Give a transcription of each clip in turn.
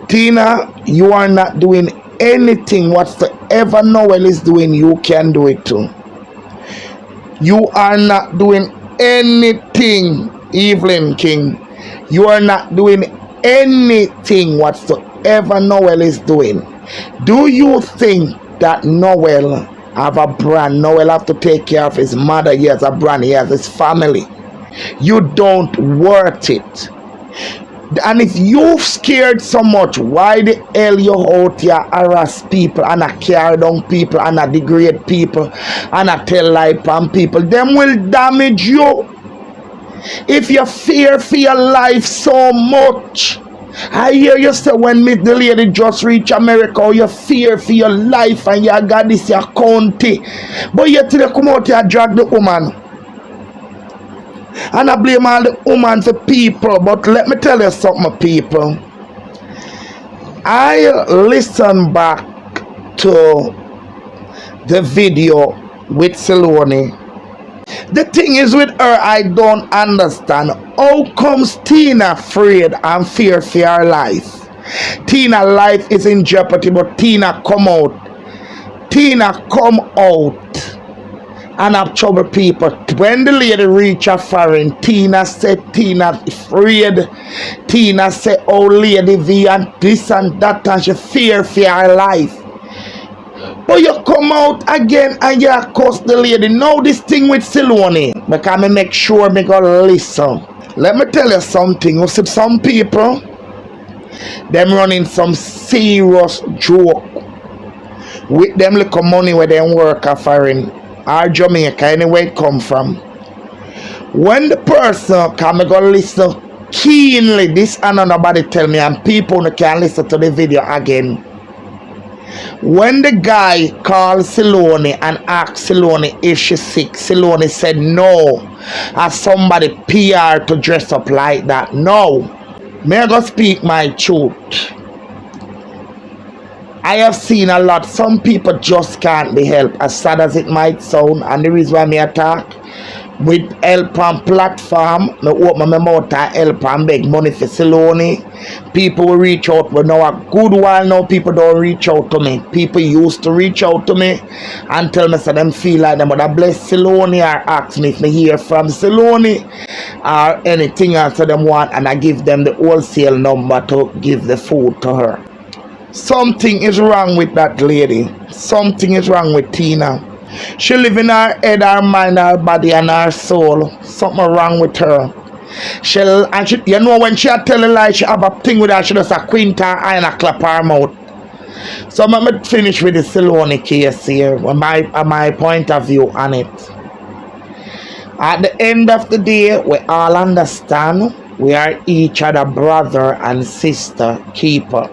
Tina, you are not doing anything whatsoever Noel is doing, you can do it too. You are not doing anything, Evelyn King. You are not doing anything whatsoever Noel is doing. Do you think that Noel have a brand? Noel have to take care of his mother. He has a brand. He has his family. You don't worth it. And if you scared so much, why the hell you out here harass people and carry down people and degrade people and tell lie on people? Them will damage you. If you fear for your life so much, I hear you say when the lady just reach America, you fear for your life and you got this your county, but yet you come out here drag the woman. And I blame all the women for people, but let me tell you something, people. I listen back to the video with Solaine. The thing is with her, I don't understand. How comes Tina afraid and fear for her life? Tina's life is in jeopardy, but Tina come out. Tina come out and have trouble people. When the lady reach a foreign, Tina said Tina afraid. Tina said, oh lady V and this and that, and she fear for her life. But you come out again and you accuse the lady. Now this thing with Solaine, because I make sure I go listen. Let me tell you something. You see some people, them running some serious joke with them little money where they work a foreign or Jamaica, anywhere it come from. When the person come and go listen keenly, this and nobody tell me, and people can listen to the video again. When the guy called Solaine and asked Solaine if she's sick, Solaine said no, as somebody PR to dress up like that. No, may I go speak my truth. I have seen a lot. Some people just can't be helped, as sad as it might sound. And the reason why me attack with help on platform, I open my mouth and help and beg money for Solaine. People will reach out, but now a good while now people don't reach out to me. People used to reach out to me and tell me so them feel like them would have bless Solaine or ask me if me hear from Solaine or anything else them want, and I give them the wholesale number to give the food to her. Something is wrong with that lady. Something is wrong with Tina. She live in her head, her mind, her body, and her soul. Something wrong with her. She, you know, when she tell a lie, she have a thing with her. She does a quint her eye and a clap her mouth. So I'm going to finish with the Solaine case here, my point of view on it. At the end of the day, we all understand we are each other brother and sister keeper.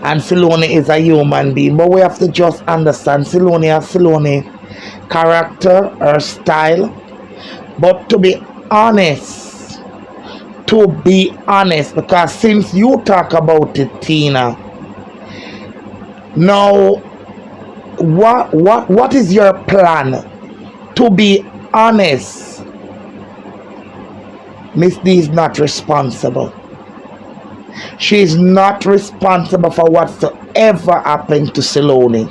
And Solaine is a human being, but we have to just understand Solaine has Solaine character, her style. But to be honest, because since you talk about it, Tina, now what is your plan? To be honest, Miss D is not responsible. She is not responsible for whatsoever happened to Solaine.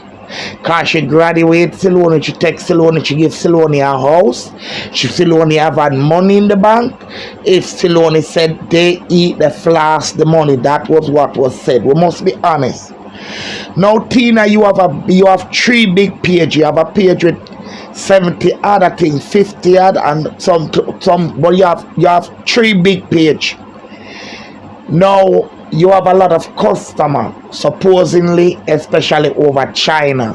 Because she graduated Solaine, she takes Solaine, she gives Solaine a house. Solaine have had money in the bank. If Solaine said they eat, they flash the money, that was what was said. We must be honest. Now Tina, you have 3 big pages. You have a page with 70 other things, 50 other, and some, but you have 3 big pages. Now you have a lot of customers, supposedly, especially over China.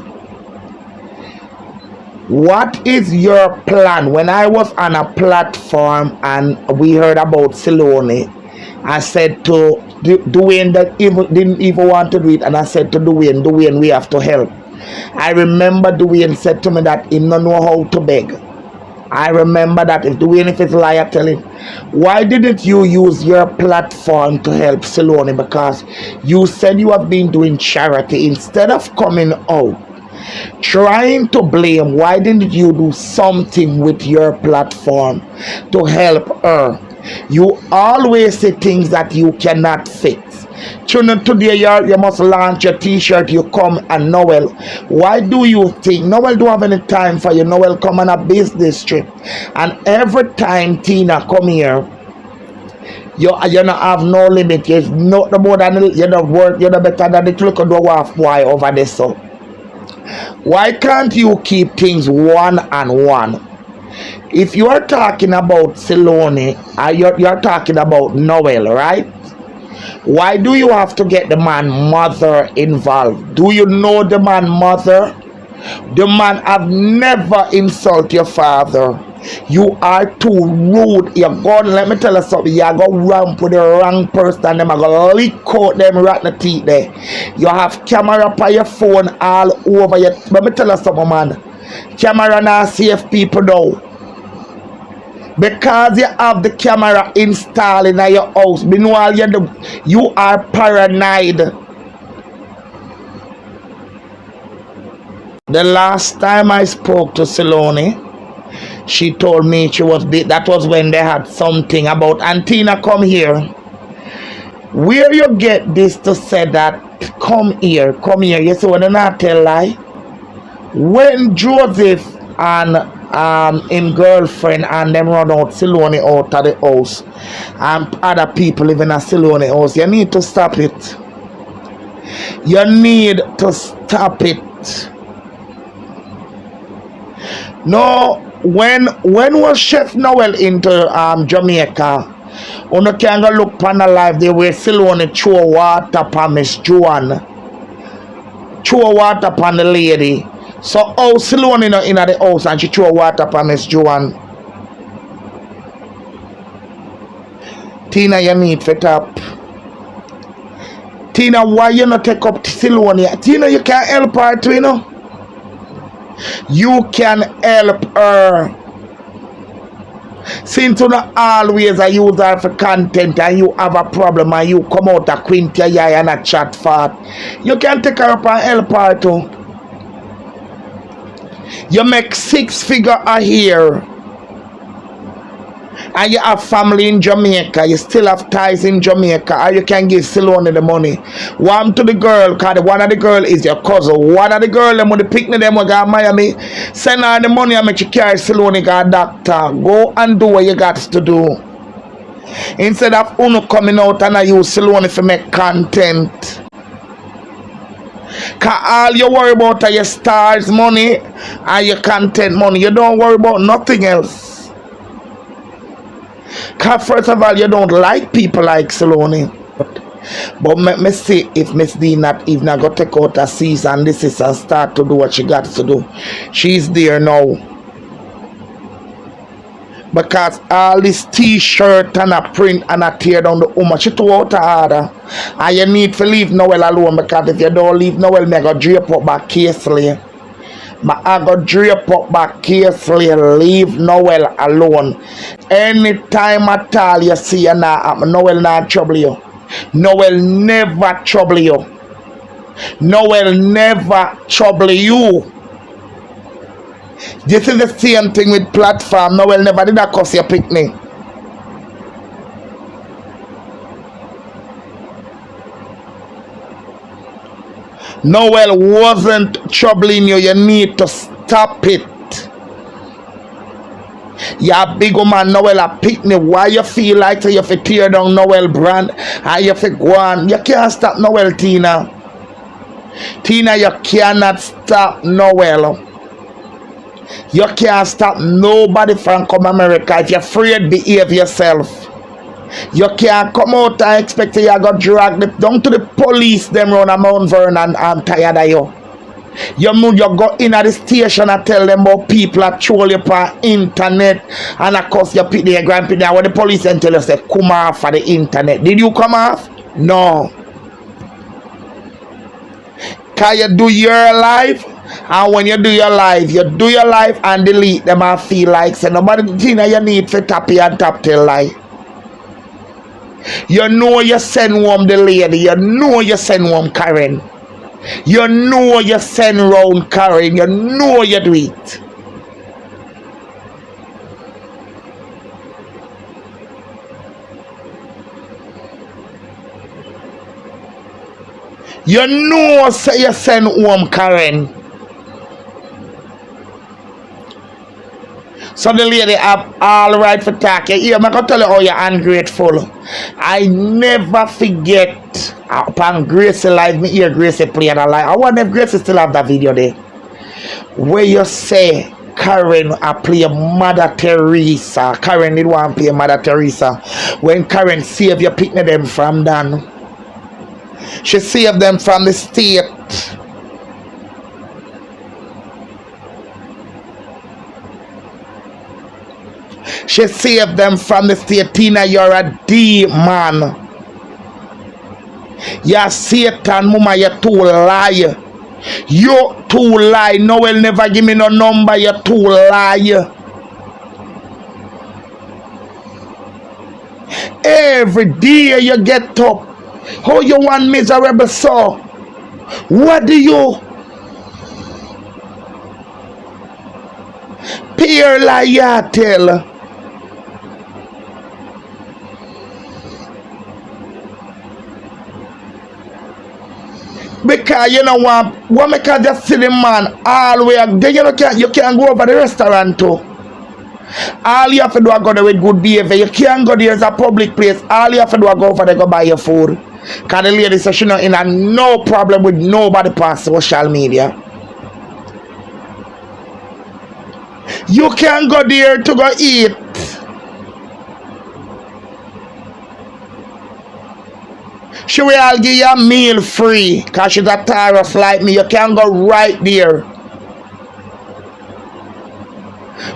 What is your plan? When I was on a platform and we heard about Solaine, I said to Dwayne that didn't even want to do it, and I said to Dwayne, we have to help. I remember Dwayne said to me that he don't know how to beg. I remember that. If Dwayne, if it's a liar, tell him. Why didn't you use your platform to help Solaine? Because you said you have been doing charity. Instead of coming out trying to blame, why didn't you do something with your platform to help her? You always say things that you cannot fix. Tune today you must launch your t-shirt, you come and Noel. Why do you think Noel don't have any time for you? Noel come on a business trip. And every time Tina come here, you not have no limit. You're not the more than you know work, you're better than the little dwarf boy over there. So why can't you keep things one and one? If you are talking about Solaine, you're talking about Noel, right? Why do you have to get the man mother involved? Do you know the man mother? The man have never insulted your father. You are too rude. You're going, let me tell you something. You're going ramp with the wrong person and them are going to lick out them rotten teeth there. You have camera on your phone all over you. Let me tell you something, man. Camera now save people now. Because you have the camera installed in your house, meanwhile you are paranoid. The last time I spoke to Solaine, she told me that was when they had something about Antina come here. Where you get this to say that come here? You see when I not tell lie? When Joseph and him girlfriend and them run out Solaine out of the house and other people living in Solaine house, you need to stop it. You need to stop it. No, when was Chef Noel into Jamaica? You can go look on the live there where Solaine throw water upon Miss Joanne. Throw water upon the lady. So how Solaine in the house and she throw water upon Miss Joanne. Tina, you need to tap. Tina, why you not take up Solaine? Tina, you can't help her too, you know. You can help her. Since you not always a user for content and you have a problem and you come out a quint your eye and a chat fat, you can take her up and help her too. You make 6 figures a year and you have family in Jamaica, you still have ties in Jamaica, or you can give Solaine the money. One to the girl, because one of the girl is your cousin. One of the girl, them with the picnic, them will go to Miami. Send her the money and make you carry Solaine to a doctor. Go and do what you got to do. Instead of Uno coming out and I use Solaine to make content. Because all you worry about are your stars money and your content money. You don't worry about nothing else. Because first of all, you don't like people like Solaine. But let me see if Miss D not even going to take out a season this is and start to do what she got to do. She's there now. Because all this t-shirt and a print and a tear down the woman, she threw out her order. And you need to leave Noel alone, because if you don't leave Noel, I go drape up back carefully. I go drape up back carefully, leave Noel alone. Anytime at all you see you now, Noel not trouble you. Noel never trouble you. Noel never trouble you. This is the same thing with platform. Noel never did that cause your picnic. Noel wasn't troubling you. You need to stop it. Yeah, big man Noel a picnic. Why you feel like so you have to tear down Noel brand and you have to go on? You can't stop Noel, Tina. Tina, you cannot stop Noel. You can't stop nobody from come America. If you're afraid, behave yourself. You can't come out and expect you got dragged down to the police them round a Mount Vernon. I'm tired of you. You go in at the station and tell them about people that troll you on internet and of course you pick their grandpa when the police and tell you say come off for the internet. Did you come off? No. Can you do your life? And when you do your life and delete them and feel like say nobody Tina you need to tap you and tap till lie. You know you send home the lady, you know you send home Karen. You know you send round Karen, you know you do it. You know say you send home Karen. So the lady have all right for talk. Yeah, I'm gonna tell you how you're ungrateful. I never forget upon Gracie live, me hear Gracie play and I like. I wonder if Gracie still have that video there. Where you say Karen I play Mother Teresa. Karen did want to play Mother Teresa. When Karen saved you picking them from Dan. She saved them from the state. She saved them from the state. Tina, you're a demon. You're Satan, mama, you're too lie. You too lie. Noel never give me no number. You too lie. Every day you get up. How you want miserable so? What do you? Peer lie tell. Because you know what make I just see the man all the way then you can't go over the restaurant too. All you have to do is go there with good behavior. You can't go there as a public place. All you have to do is go over there go buy your food. Because the lady says she not in a no problem with nobody past social media. You can't go there to go eat. She will all give you a meal free because she's a tariff like me. You can go right there.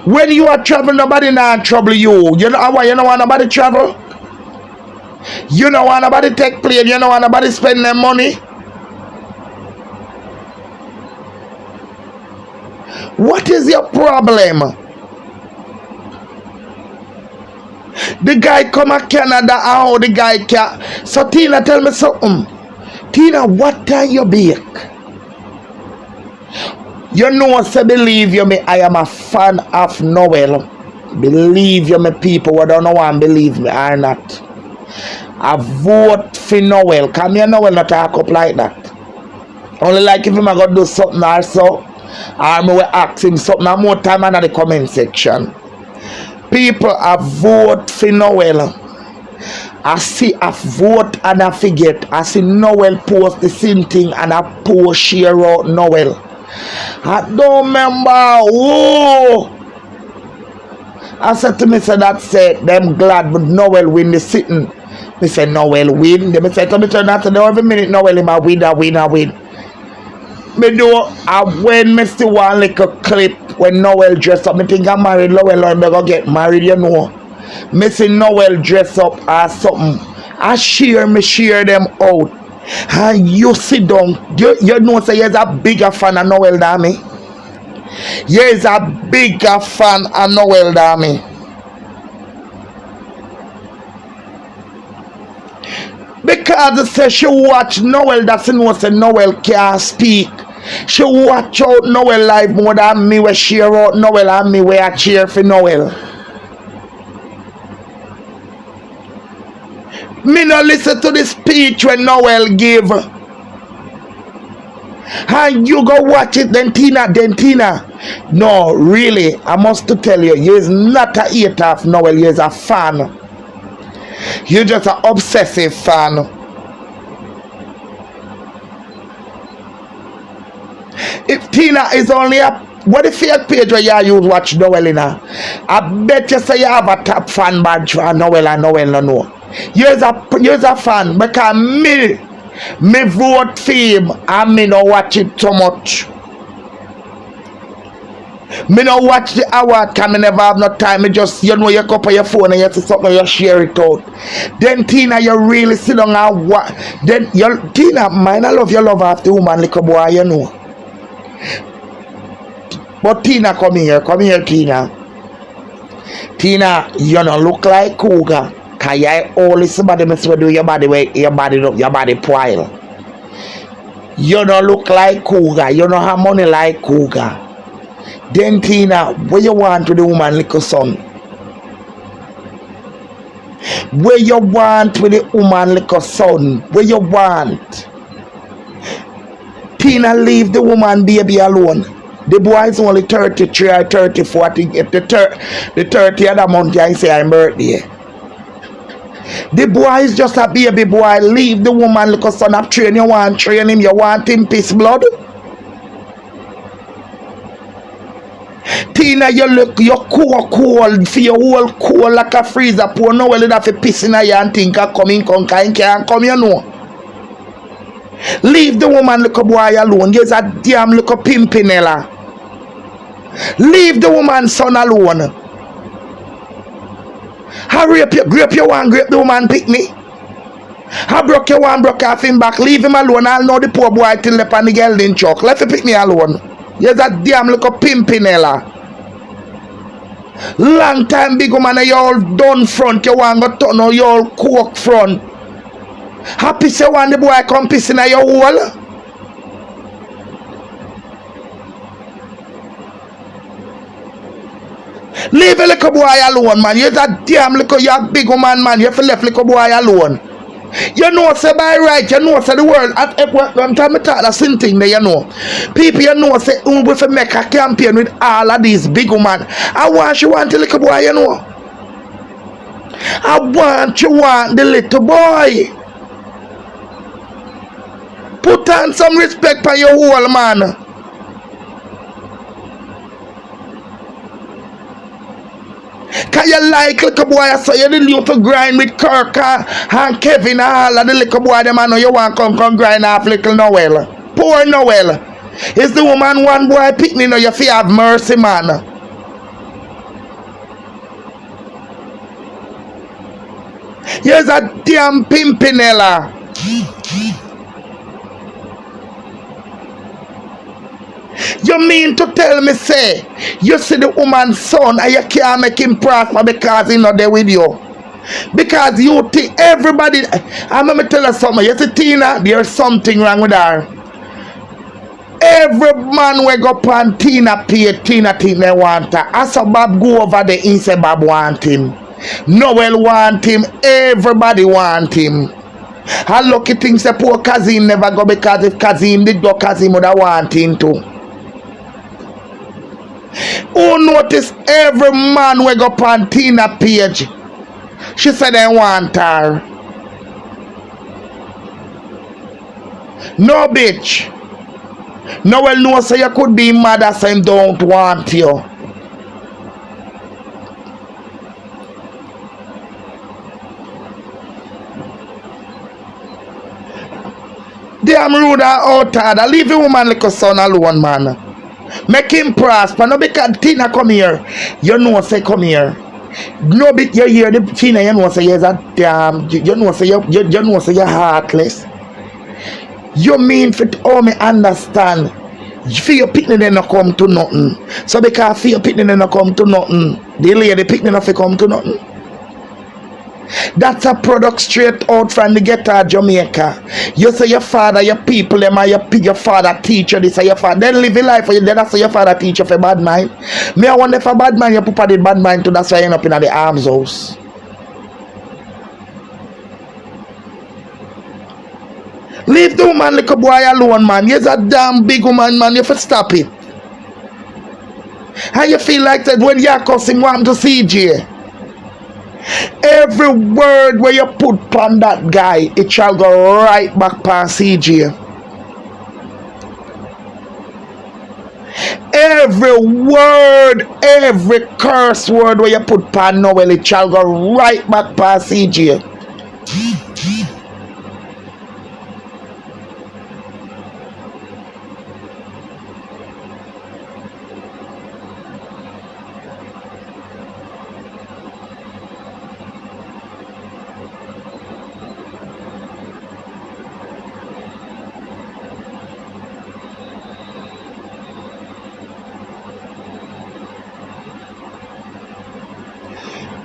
When you are traveling, nobody not trouble you. You know why you don't want nobody travel? You don't want nobody take plane. You don't want nobody spend their money. What is your problem? The guy come to Canada and how the guy can. So Tina, tell me something. Tina, what time you bake? You know, say believe you me, I am a fan of Noel. Believe you me, people who don't know and believe me or not. I vote for Noel. Come here, Noel not talk up like that. Only like if him I go do something or so. Or I will ask him something more time in the comment section. People I vote for Noel. I see I vote and I forget. I see Noel post the same thing and I post share out Noel. I don't remember. Oh, I said to me, say that said them glad but Noel win the sitting. Me say Noel win. They say to me turn out to know every minute Noel in my win, I win, I win. Me do when me see one little clip when Noel dress up. Me think I married Noel or me go get married, you know. Me see Noel dress up or something. I share them out. And you sit down. You know say you're a bigger fan of Noel than me. You're a bigger fan of Noel than me. Because it says she watch Noel, that's know say Noel can't speak. She watch out Noel live more than me where share out Noel and me where I cheer for Noel. Me no listen to the speech when Noel give. And you go watch it then Tina. No, really, I must to tell you, you're not a hater of Noel, you're a fan. You're just an obsessive fan. If Tina is only a what the fake page where you use watch Noel in her, I bet you say you have a top fan badge for Noel and Noel no know. You're a fan because me vote for him and me no watch it so much. Me no watch the award because me never have no time. Me just, you know, you go on your phone and you see something, you share it out. Then Tina, you really sit down and watch. Then Tina, mine I love your love after woman little boy, you know. But Tina, come here, Tina. Tina, you don't look like cougar. Cause you only somebody must do your body way, your body poil. You don't look like cougar. You don't have money like cougar. Then Tina, what you want to the woman little son? What you want with the woman little son? What you want? Tina leave the woman baby alone. The boy is only 33 or 34. I think if the 30th of the month I say I'm birthday. The boy is just a baby boy. Leave the woman like a son of train. You want train him, you want him piss blood. Tina, you look, you're cold for your whole cold like a freezer. Poor Noel, you have to piss in you and think of coming, can't come, you know. Leave the woman like a boy alone. There's a damn like a pimpinella. Leave the woman's son alone. I rape you one, grape the woman pick me. I broke you one, broke off him back. Leave him alone. I'll know the poor boy till the pan girl in choke. Let him pick me alone. You're that damn little pimpinella. Long time big woman, you all done front. You want to turn on your coke front. Happy say one the boy come piss in your hole. Leave a little boy alone, man. You're that damn little you big woman, man. You have to left little boy alone. You know, say by right, you know, say the world at one time I talk the same thing there, you know. People, you know, say, we have make a campaign with all of these big women. I want you want the little boy, you know. I want you want the little boy. Put on some respect for your whole man. Can you like little boy? So you didn't need to grind with Kirk and Kevin and all of the little boy them. I know you want to come grind off little Noel. Poor Noel. Is the woman one boy picking you feel have mercy, man. Here's a damn pimpinella. You mean to tell me, say, you see the woman's son and you can't make him prosper because he's not there with you? Because you think everybody, I'm going to tell you something. You see Tina, there's something wrong with her. Every man wake up on Tina page, Tina think they want her. As a Bob go over there, he say Bob want him. Noel want him. Everybody want him. And lucky things say poor Kazim never go because if Kazim did go, Kazim would have want him too. Who notice every man wake up on Tina page? She said they want her. No bitch. Noel knows so you could be mad as him don't want you. Damn rude and outside. Leave the woman like a son alone, man. Make him prosper. No because Tina come here. You know say come here. No bit you hear the Tina, you know say you're a damn, you know say you know say you're heartless. You mean for all me understand. For your picnic then not come to nothing. So because for your picnic then not come to nothing, the lady picnic not come to nothing. That's a product straight out from the ghetto Jamaica. You say your father, your people, them and your father teach you this and your father. Then live your life for you. Then that's your father teach you for bad mind. Me I wonder for bad mind, you put the bad mind too. That's why you end up in the arms house. Leave the woman like a boy alone, man. You're a damn big woman, man. You have to stop it. And you feel like that when you're cussing, want to see you. Every word where you put on that guy, it shall go right back past CJ. Every word, every curse word where you put on Noel, it shall go right back past CJ.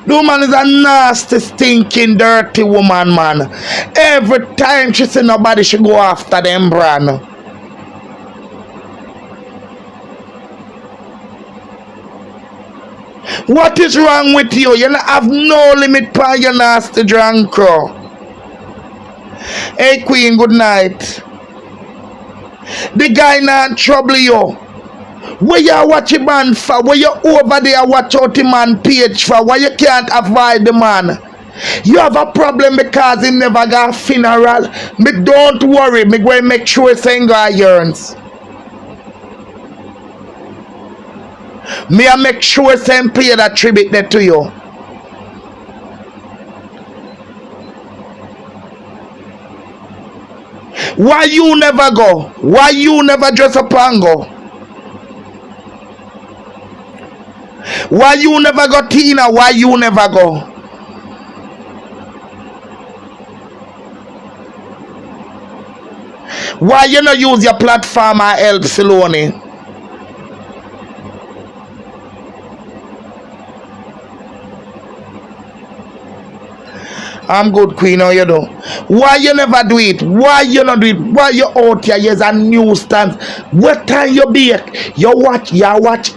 The woman is a nasty, stinking, dirty woman, man. Every time she see nobody, she go after them, brand. What is wrong with you? You have no limit for your nasty drunk crow. Hey, Queen, good night. The guy not trouble you. Where you watch a man for? Where you over there watch out the man page for? Why you can't avoid the man? You have a problem because he never got a funeral. Me don't worry, me going to make sure it's ain't got yearns. Me I make sure it's ain't pay that tribute there to you. Why you never go? Why you never dress up and go? Why you never go, Tina? Why you never go? Why you not use your platform and help Solaine? I'm good, Queen. How you do? Why you never do it? Why you not do it? Why you out here? Here's a newsstand. What time you bake? You watch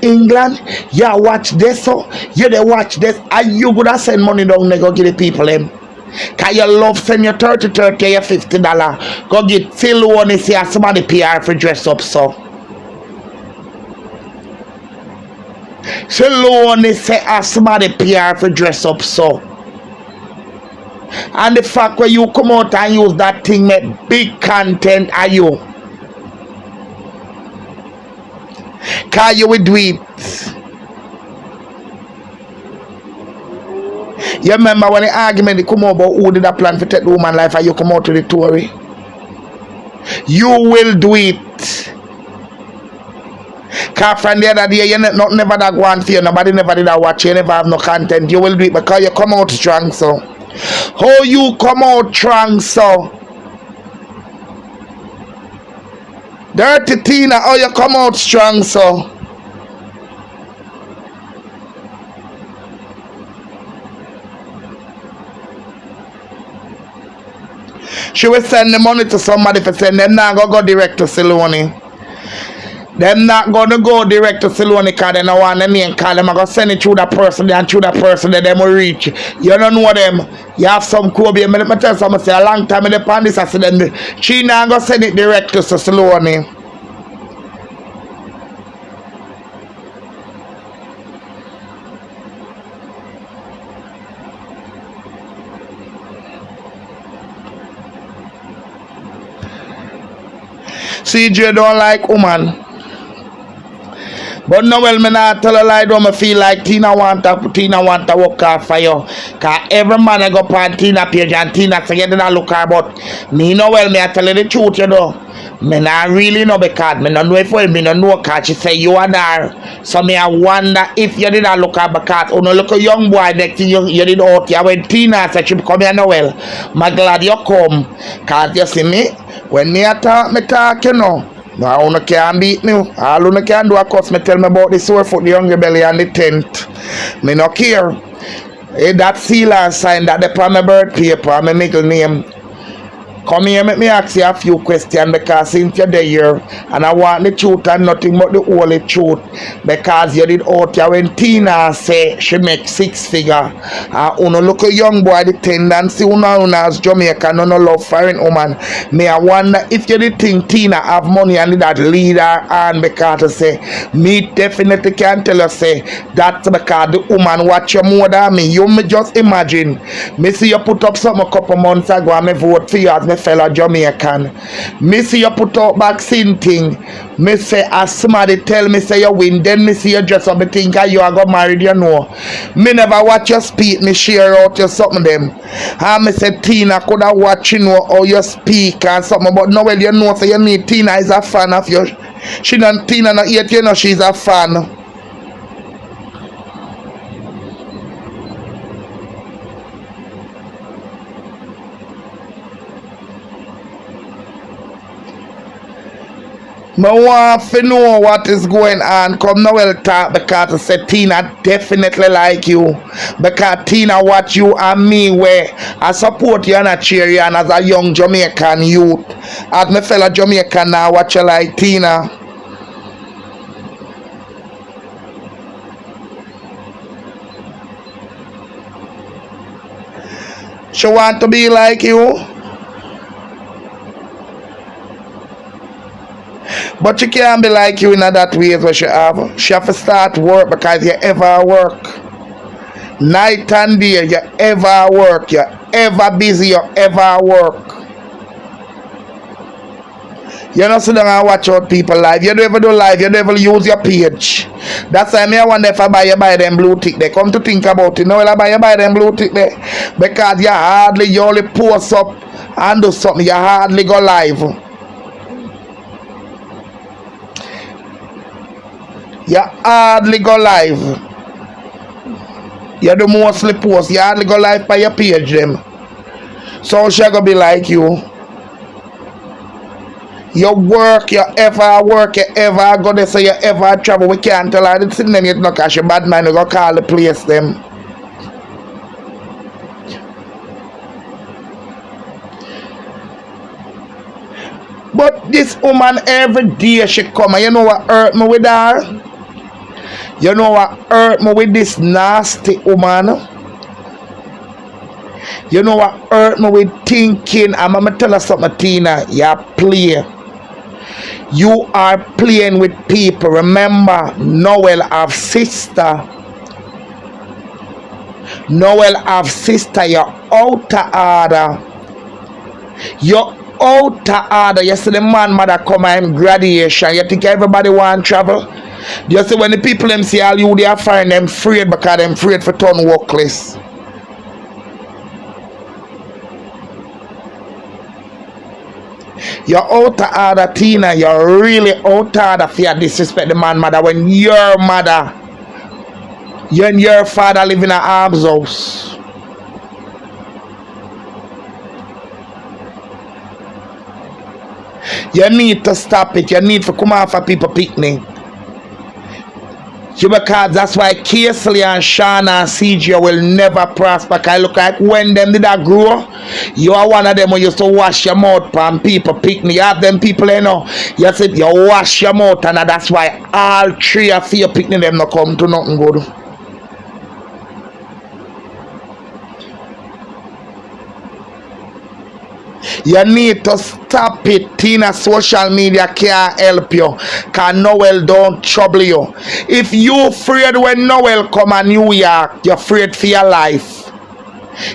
England? You watch this? So you they watch this? Are you gonna send money down there go give the people them? Cause you love send your 30 your $50. Go get Solaine see somebody PR for dress up so. Solaine say somebody PR for dress up so. And the fact where you come out and use that thing make big content are you. Cause you will do it. You remember when the argument they come out about who did that plan for take the woman life and you come out to the Tory? You will do it. Cause from the other day you not never that go on for you. Nobody never did that watch you. Never have no content. You will do it because you come out strong so. How you come out strong so? Dirty Tina, how you come out strong so? She will send the money to somebody for send them not go direct to Solaine. Them not gonna go direct to Solaine because they don't want the name call them. I go send it through that person and through that person that them will reach. You don't know them. You have some Kobe. Let me tell you something. Say a long time in the pandis I see them. She not gonna send it direct to Solaine. CJ don't like woman. But Noel, me not tell a lie, don't me feel like Tina want to walk off for you. Cause every man I go on Tina page and Tina say you didn't look her, but me Noel, me I tell you the truth, you know. Me not really know because me not know if well, me not know cause she say you and her. So me I wonder if you didn't look her because you look a young boy next thing you did out here when Tina said she come here Noel. My glad you come. Cause you see me, when me talk, you know. No, I can't beat me. All I can do is cuss me tell me about the sore foot, the hungry belly and the tent. Me no care. That sealer sign that they put my birth paper and my middle name. Come here, make me ask you a few questions because since you're there and I want the truth and nothing but the holy truth because you did out here when Tina say she make 6 figure and uno look a young boy the tendency uno as Jamaican no love foreign woman. Me I wonder if you did think Tina have money and that leader and because to say me definitely can tell you say that's because the woman watch you more than me. You me just imagine me see you put up something a couple months ago and me vote for you as me fellow Jamaican. Me see you put up vaccine thing. Me say as somebody tell me say you win, then me see you dress up, me think you are got married, you know. Me never watch you speak, me share out you something them. And me say Tina could have watch you know how you speak and something, but Noel you know say you need Tina is a fan of you. She not Tina not yet, you know she's a fan. I want to know what is going on. Come Noel talk because I said Tina definitely like you. Because Tina watch you and me where I support you and I cheer you and as a young Jamaican youth. As my fellow Jamaican now watch you like Tina. She want to be like you. But she can't be like you in that way what she have. She have to start work because you ever work. Night and day, you ever work. You ever busy, you ever work. You don't sit down and watch out people live. You don't ever do live. You don't ever use your page. That's why I wonder if I buy them blue tick. They come to think about it. No, I buy them blue tick there. Because you only post up and do something. You hardly go live. You hardly go live. You do mostly post. You hardly go live by your page them. So she gonna be like you. You work, you ever work, you ever go there, so you ever travel. We can't tell her it's in them yet, no, because your bad man will go call the place them. But this woman every day she come, and you know what hurt me with her? You know what hurt me with this nasty woman? You know what hurt me with thinking? I'm gonna tell her something, Tina. You play. You are playing with people. Remember, Noel have sister. Noel have sister. You're out of order. You're out of order. You see the man mother come in graduation. You think everybody want travel? You see when the people them see all you, they are find them afraid because them afraid for turn workless. You're out of order, Tina. You're really out of order for you disrespect the man mother when your mother, you and your father live in a arms house. You need to stop it. You need to come out for people picnic. Because that's why Casely and Shana and CJ will never prosper. Because look like when them did that grow, you are one of them who used to wash your mouth and people picnic. You have them people, you know, you said you wash your mouth, and that's why all three of you picnic them not come to nothing good. You need to stop it. Tina, social media can't help you. Because Noel don't trouble you. If you afraid when Noel come to New York, you're afraid for your life.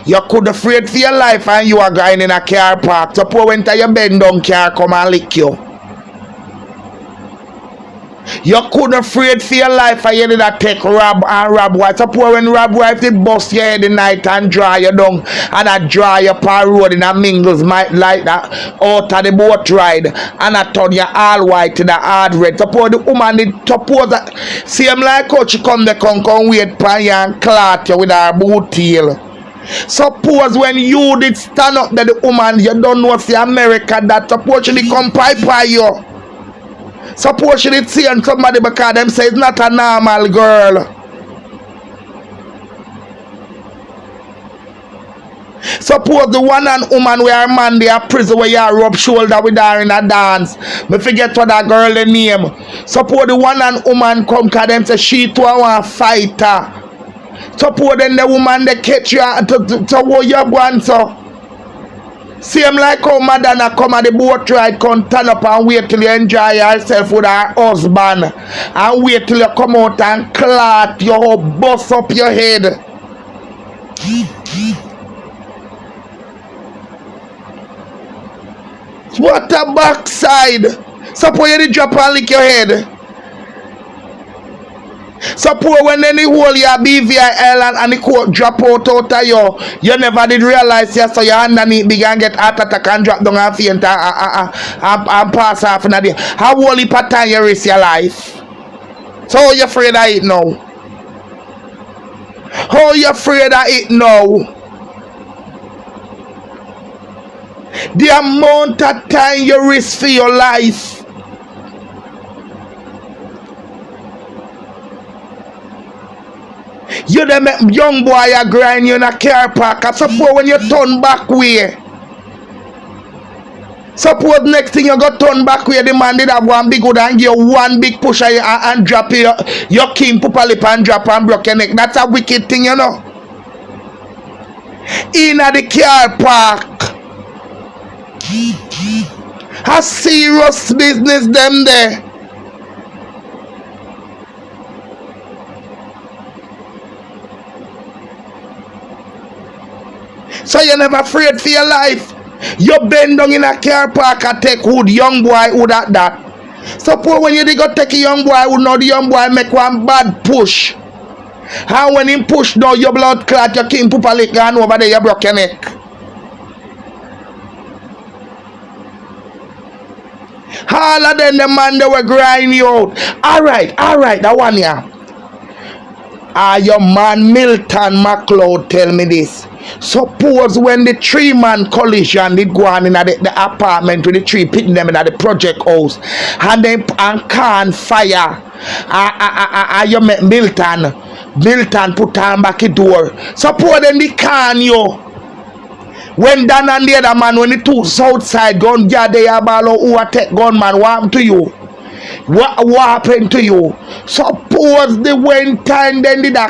You could afraid for your life and you are going in a car park. Suppose when you bend down car come and lick you. You couldn't afraid for your life and you did a take Rob and Rob wife. Suppose when Rob wife did bust your head the night and dry you down and I dry your par road in a mingles might like that out of the boat ride and I turn you all white in a hard red. Suppose the woman did suppose that same like how she come the come wait for you and clot you with her boot tail. Suppose when you did stand up that the woman you don't know see America that suppose she did come pipe by you. Suppose she did see on somebody because them say it's not a normal girl. Suppose the one and woman where her man they are prison where you rub shoulder with her in a dance. Me forget what that girl the name. Suppose the one and woman come because them say she too want fighter. Suppose then the woman they catch you to what you want so. Same like how Madonna come at the boat ride, come turn up and wait till you enjoy yourself with her husband. And wait till you come out and clot your bust up your head. What a backside. Suppose you did drop and lick your head. Suppose when any hole your BVI and the coat drop out of you never did realize yes, so your underneath began get heart attack and drop down and faint and pass off in a day. How holy pattern you risk your life? So how you afraid of it now? How you afraid of it now? The amount of time you risk for your life. You them young boy you grind you in a car park. I suppose when you turn back way. Suppose next thing you go turn back way, the man did have one big good and give you one big push and drop your king pupa lip and drop and broke your neck. That's a wicked thing, you know. In the car park. A serious business them there. So you're never afraid for your life. You bend down in a car park and take wood, young boy would at that. Suppose when you go take a young boy would know the young boy make one bad push. And when him push down your blood clot, your king poopa lick and over there you broke your neck. All of them the man they were grind you out. Alright, that one here. Your man Milton McLeod tell me this. Suppose when the 3-man collision did go on in the apartment with the 3 pitting them in the project house and then can fire you met Milton put on back the door. Suppose then the can you when Dan and the other man when the 2 south side gun gather about who attack gunman, what happened to you? What happened to you? Suppose the one time then did a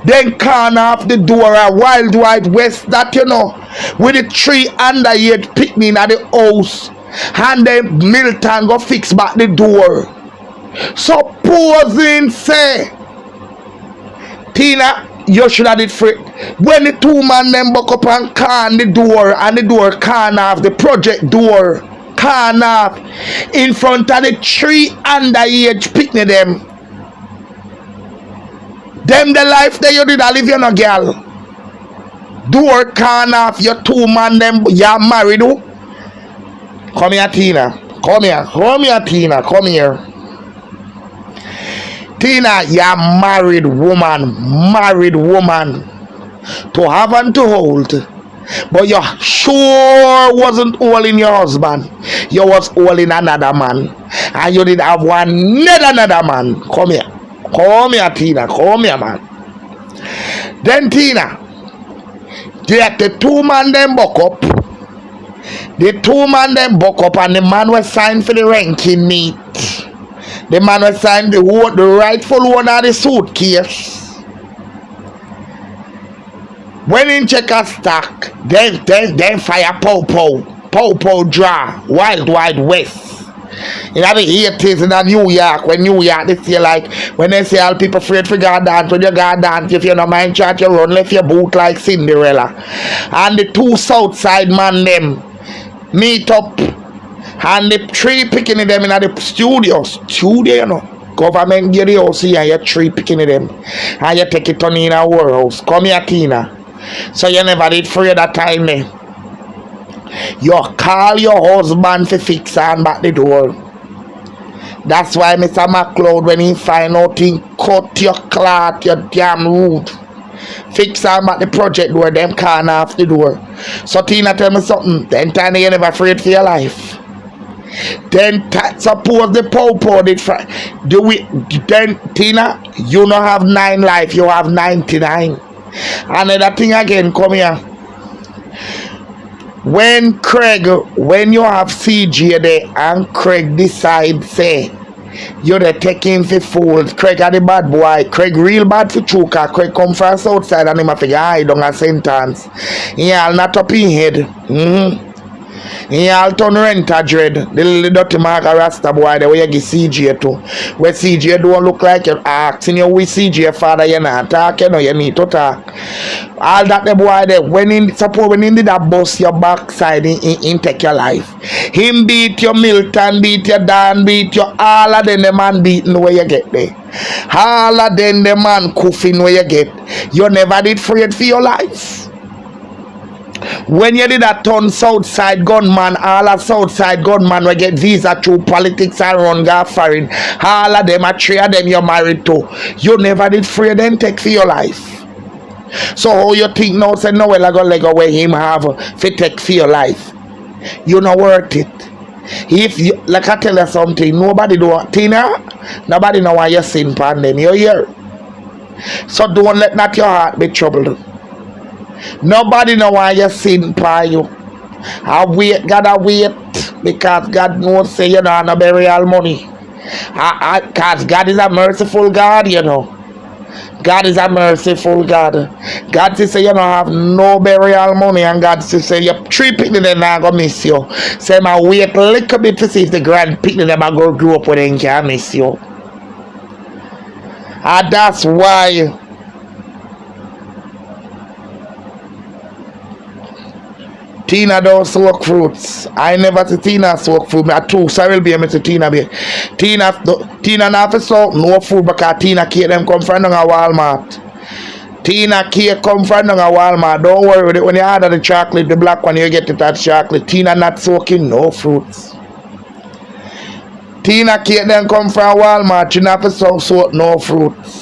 then can off the door a wild white west that you know with the 3 underage picnic at the house and then Milton go fix back the door. Supposing say Tina you should have did for it. When the 2 man them buck up and can the door and the door can off the project door can off in front of the 3 underage picnic them the life that you did I live you no girl. Door can off your 2 man them you're married who? Come here Tina. Come here Tina. Come here. Tina, you're married woman to have and to hold. But you sure wasn't all in your husband. You was all in another man. And you did have another man. Come here. Come here, Tina. Come here, man. Then, Tina, get the 2 man them buck up. The 2 man them buck up and the man was signed for the ranking meet. The man was signed the rightful owner of the suitcase. When in check a stock, then fire pow draw, wild west. In the 80s in New York, when New York they say like when they say all people afraid for God dance, when you God dance, if you no mind chat, you run left your boot like Cinderella. And the 2 south side man them meet up and the 3 picking them in the studio, you know. Government get the house here and you 3 picking them and you take it on in a warehouse. Come here, Tina. So you never did free that time eh? You call your husband to fix and back the door. That's why Mr. McLeod when he find out he cut your cloth, your damn root. Fix and back the project door, them can off the door. So Tina tell me something, then Tina you never afraid for your life. Then suppose the popo did then Tina you don't have 9 life, you have 99. Another thing again, come here. When you have CJ there and Craig decide say you're the taking for fools, Craig are the bad boy, Craig real bad for chuka, Craig come from outside and him have to hide on a sentence. Yeah, not up in head. Yeah, turn rent a dread. The little dirty mark a rasta boy the way you give CJ to. Where CJ don't look like you're asking you with CJ father you're not talking or you need to talk. All that the boy there when in suppose when he did that bust your backside in take your life. Him beat your Milton, beat your Dan, beat your all of them the man beating where you get there. All of them the man coughing where you get. You never did afraid for your life. When you did a turn Southside gunman, all of Southside gunman will get visa through politics and run go foreign. All of them are 3 of them you're married to. You never did free them take for your life. So how you think now say Noel I go leg away him have for take for your life? You not worth it. If you like I tell you something, nobody do Tina, nobody know why you sin upon them. You hear? So don't let not your heart be troubled. Nobody know why you sin by you. I wait, gotta wait, because God knows say you know no burial money. Because God is a merciful God, you know. God is a merciful God. God to say you don't have no burial money, and God to say you three picnic then I go miss you. Say my wait a little bit to see if the grand picnic them I go grow up with and can miss you. And that's why Tina don't soak fruits. I never see Tina soak fruit. I too sorry be to Tina be. Tina not for soak no food because Tina cake them come from a Walmart. Tina cake come from a Walmart. Don't worry with it. When you order the chocolate, the black one you get it at chocolate. Tina not soaking no fruits. Tina cake them come from Walmart. She not for soak no fruits.